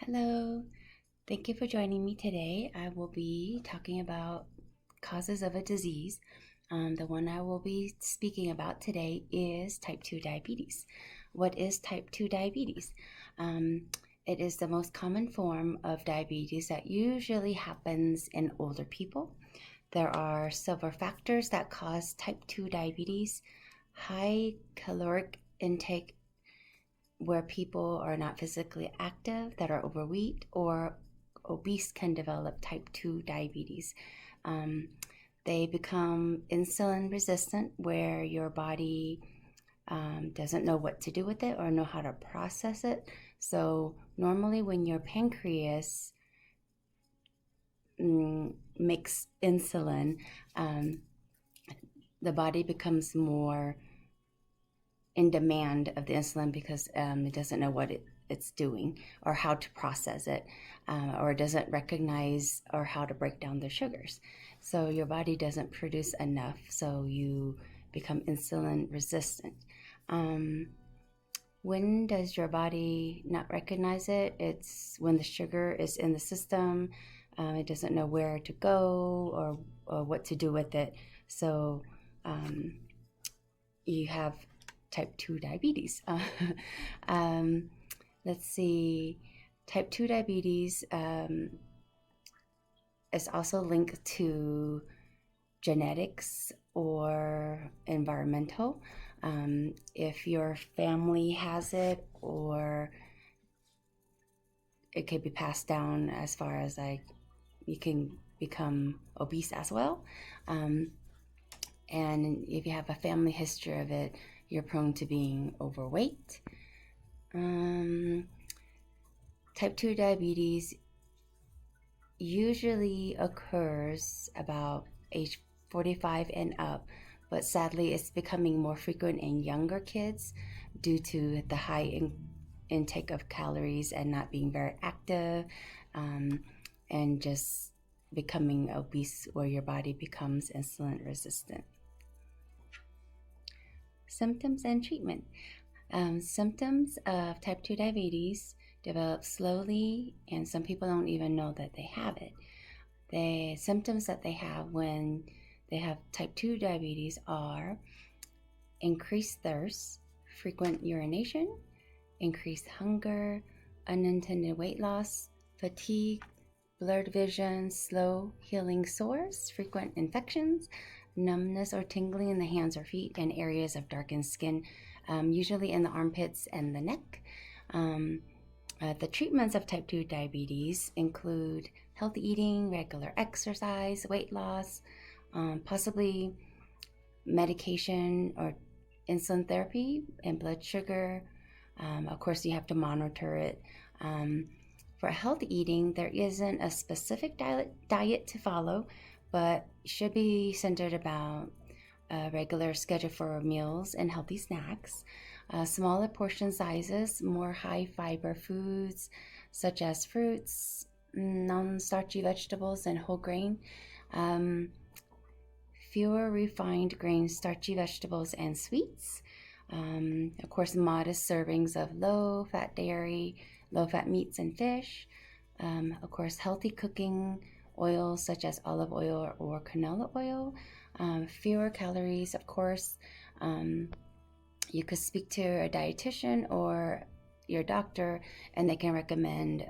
Hello, thank you for joining me today. I will be talking about causes of a disease. The one I will be speaking about today is type 2 diabetes. What is type 2 diabetes? It is the most common form of diabetes that usually happens in older people. There are several factors that cause type 2 diabetes. High caloric intake where people are not physically active, that are overweight or obese, can develop type 2 diabetes. Um, they become insulin resistant, where your body doesn't know what to do with it or know how to process it. So, normally, when your pancreas makes insulin, the body becomes more in demand of the insulin because it doesn't know what it's doing or how to process it, or it doesn't recognize or how to break down the sugars. So your body doesn't produce enough, so you become insulin resistant. When does your body not recognize it? It's when the sugar is in the system. It doesn't know where to go or what to do with it. So you have type 2 diabetes. Let's see, type 2 diabetes is also linked to genetics or environmental. If your family has it, or it could be passed down as far as like you can become obese as well. And if you have a family history of it, you're prone to being overweight. Type 2 diabetes usually occurs about age 45 and up, but sadly it's becoming more frequent in younger kids due to the high intake of calories and not being very active, and just becoming obese, where your body becomes insulin resistant. Symptoms and treatment. Symptoms of type 2 diabetes develop slowly, and some people don't even know that they have it. The symptoms that they have when they have type 2 diabetes are increased thirst, frequent urination, increased hunger, unintended weight loss, fatigue, blurred vision, slow healing sores, frequent infections, numbness or tingling in the hands or feet, and areas of darkened skin, usually in the armpits and the neck. The treatments of type 2 diabetes include healthy eating, regular exercise, weight loss, possibly medication or insulin therapy, and blood sugar. Of course, you have to monitor it. For healthy eating, there isn't a specific diet to follow, but should be centered about a regular schedule for meals and healthy snacks, smaller portion sizes, more high fiber foods such as fruits, non-starchy vegetables, and whole grain, fewer refined grains, starchy vegetables, and sweets. Of course, modest servings of low-fat dairy, low-fat meats and fish. Of course, healthy cooking oils such as olive oil or canola oil. Fewer calories, of course. You could speak to a dietitian or your doctor, and they can recommend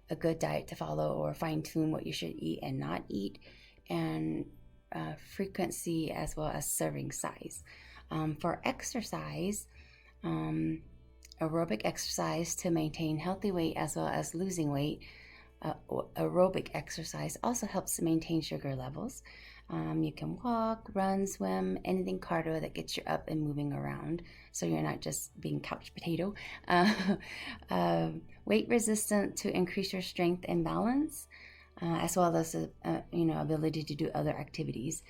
a good diet to follow or fine-tune what you should eat and not eat, and frequency as well as serving size. For exercise, aerobic exercise to maintain healthy weight as well as losing weight. Aerobic exercise also helps to maintain sugar levels. You can walk, run, swim, anything cardio that gets you up and moving around, so you're not just being couch potato. Weight resistant to increase your strength and balance, as well as ability to do other activities.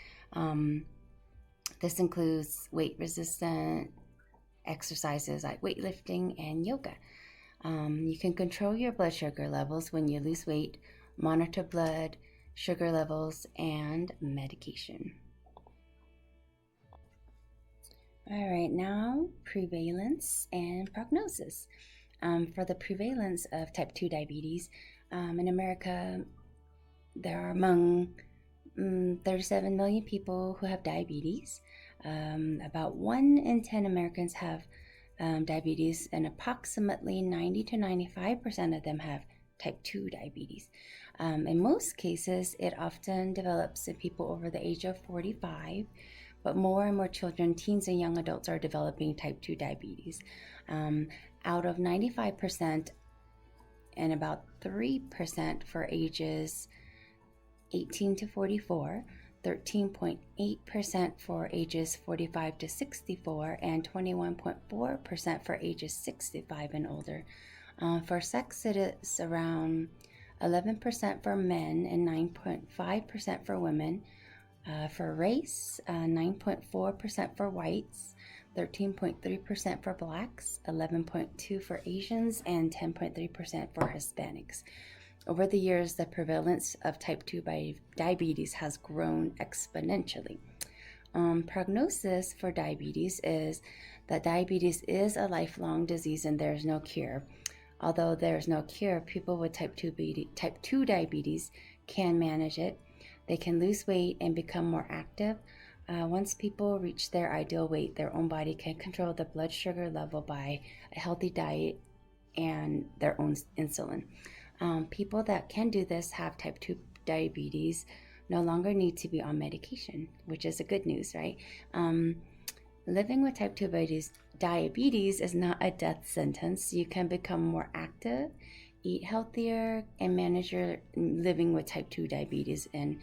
This includes weight resistant exercises like weightlifting and yoga. You can control your blood sugar levels when you lose weight, monitor blood sugar levels, and medication. All right, now prevalence and prognosis. For the prevalence of type 2 diabetes in America, there are among 37 million people who have diabetes. About 1 in 10 Americans have diabetes, and approximately 90 to 95% of them have type 2 diabetes. In most cases, it often develops in people over the age of 45, but more and more children, teens, and young adults are developing type 2 diabetes. Out of 95%, and about 3% for ages 18 to 44, 13.8% for ages 45 to 64, and 21.4% for ages 65 and older. For sex, it is around 11% for men and 9.5% for women. For race, 9.4% for whites, 13.3% for blacks, 11.2% for Asians, and 10.3% for Hispanics. Over the years, the prevalence of type 2 diabetes has grown exponentially. Prognosis for diabetes is that diabetes is a lifelong disease and there's no cure. Although there's no cure, people with type 2 diabetes can manage it. They can lose weight and become more active. Once people reach their ideal weight, their own body can control the blood sugar level by a healthy diet and their own insulin. People that can do this have type 2 diabetes no longer need to be on medication, which is a good news, right? Living with type 2 diabetes is not a death sentence. You can become more active, eat healthier, and manage your living with type 2 diabetes and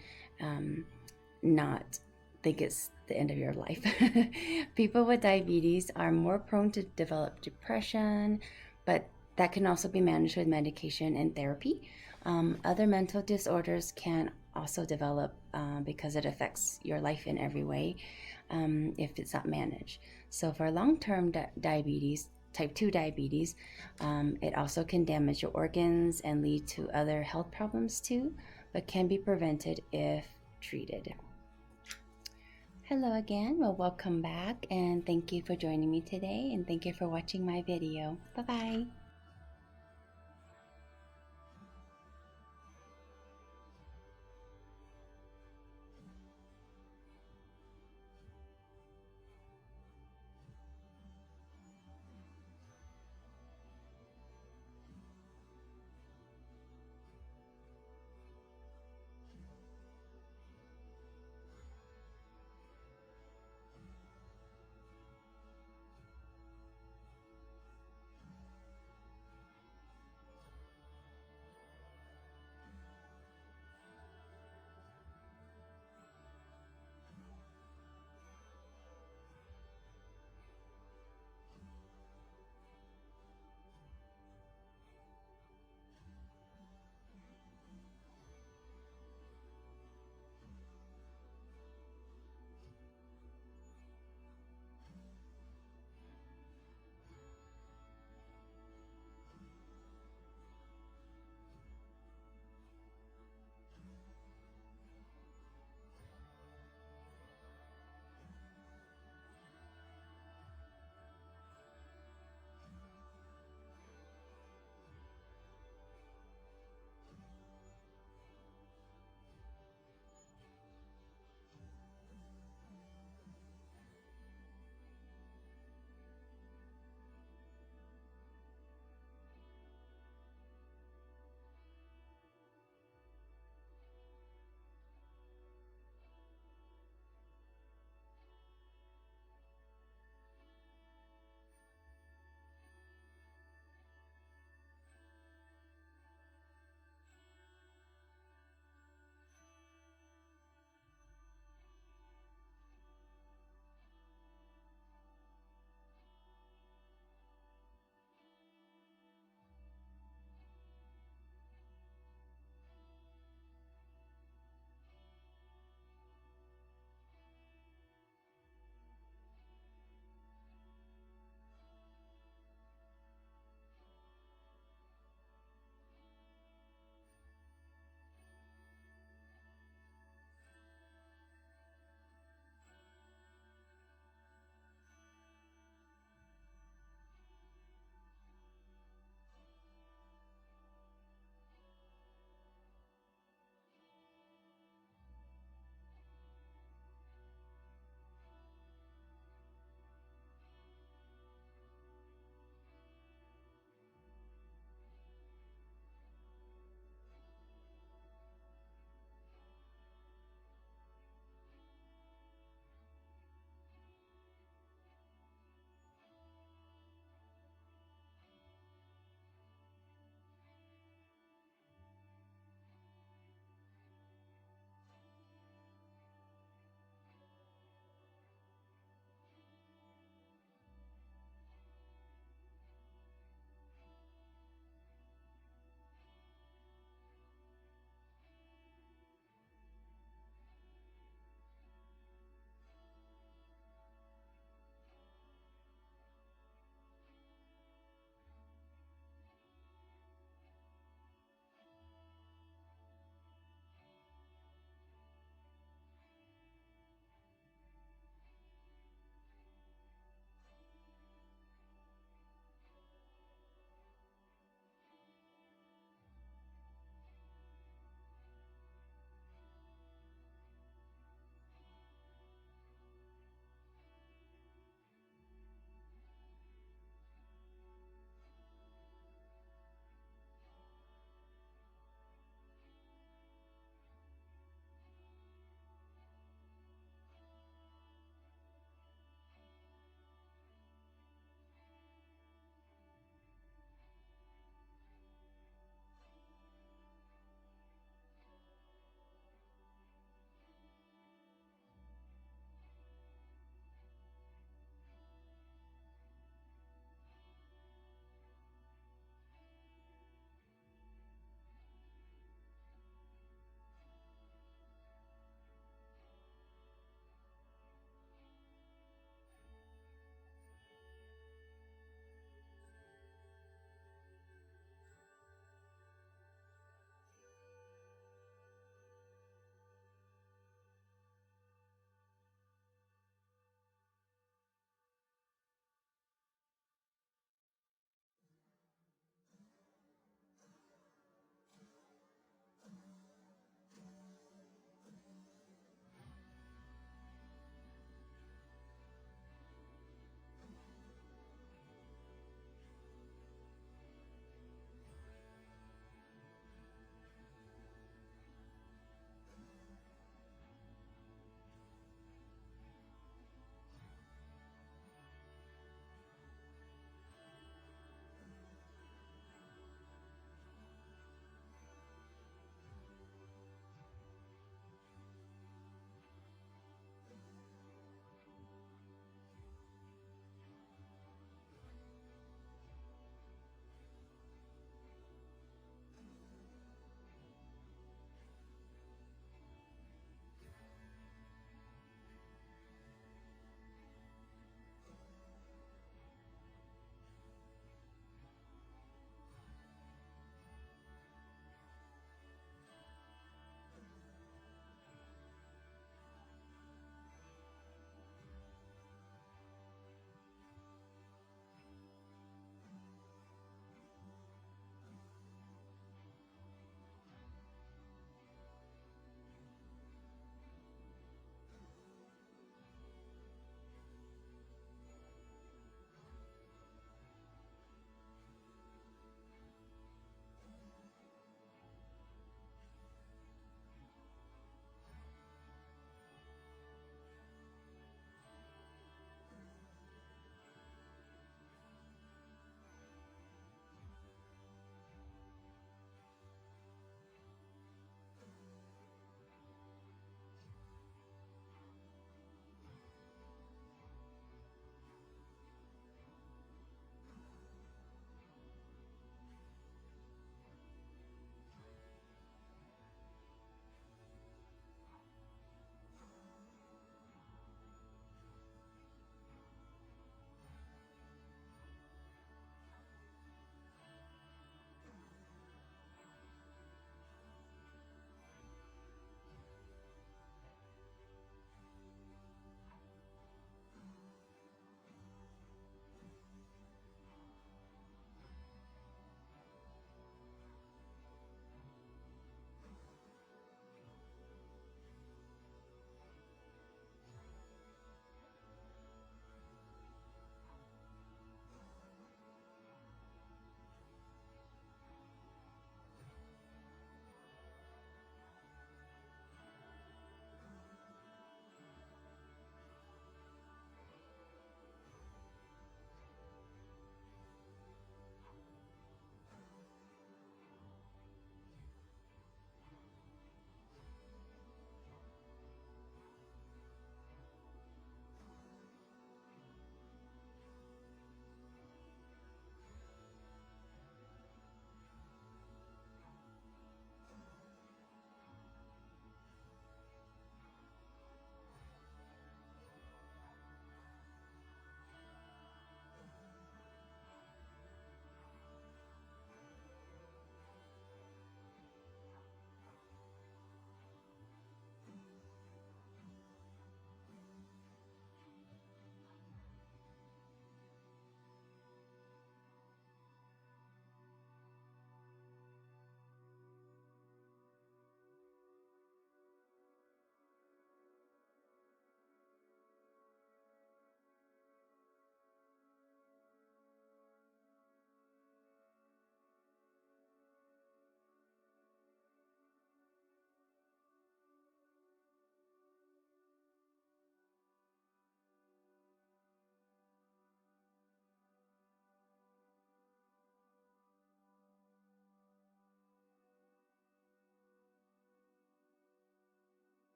not think it's the end of your life. People with diabetes are more prone to develop depression, but that can also be managed with medication and therapy. Other mental disorders can also develop because it affects your life in every way if it's not managed. So for long-term diabetes, type 2 diabetes, it also can damage your organs and lead to other health problems too, but can be prevented if treated. Hello again, well, welcome back, and thank you for joining me today, and thank you for watching my video. Bye-bye.